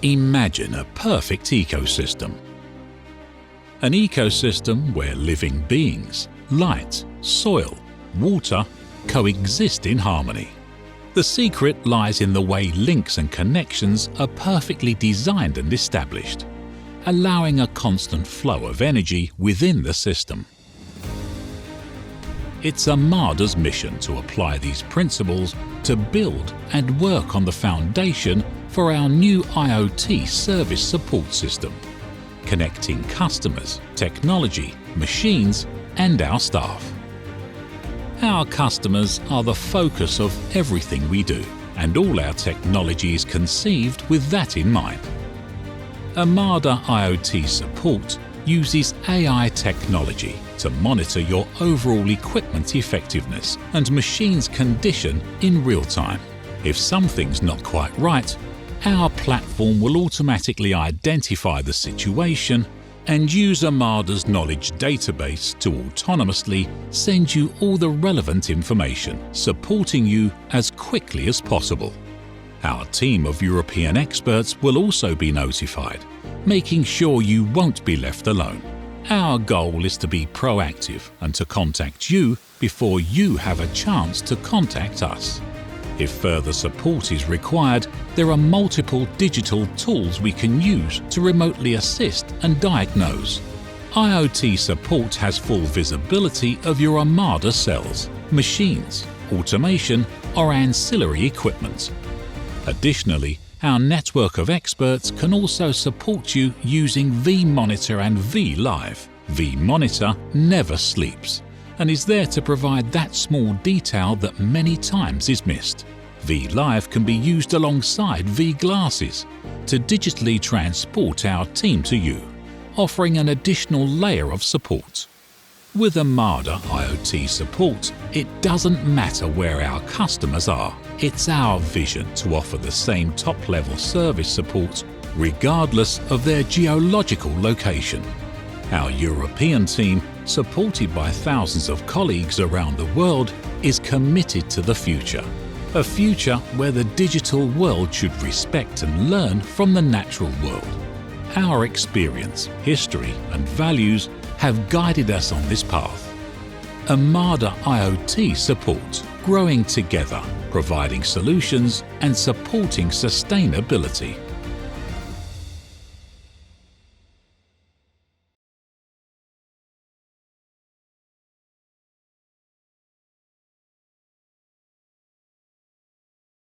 Imagine a perfect ecosystem. An ecosystem where living beings, light, soil, water coexist in harmony. The secret lies in the way links and connections are perfectly designed and established, allowing a constant flow of energy within the system. It's AMADA's mission to apply these principles to build and work on the foundation for our new IoT service support system, connecting customers, technology, machines, and our staff. Our customers are the focus of everything we do, and all our technology is conceived with that in mind. AMADA IoT Support uses AI technology to monitor your overall equipment effectiveness and machine's condition in real time. If something's not quite right, our platform will automatically identify the situation and use AMADA's knowledge database to autonomously send you all the relevant information, supporting you as quickly as possible. Our team of European experts will also be notified, making sure you won't be left alone. Our goal is to be proactive and to contact you before you have a chance to contact us. If further support is required, there are multiple digital tools we can use to remotely assist and diagnose. IoT Support has full visibility of your AMADA cells, machines, automation, or ancillary equipment. Additionally, our network of experts can also support you using vMonitor and vLive. vMonitor never sleeps and is there to provide that small detail that many times is missed. vLive can be used alongside vGlasses to digitally transport our team to you, offering an additional layer of support. With AMADA IoT Support, it doesn't matter where our customers are. It's our vision to offer the same top-level service support regardless of their geological location. Our European team, supported by thousands of colleagues around the world, is committed to the future. A future where the digital world should respect and learn from the natural world. Our experience, history, and values have guided us on this path. AMADA IoT Support, growing together, providing solutions and supporting sustainability.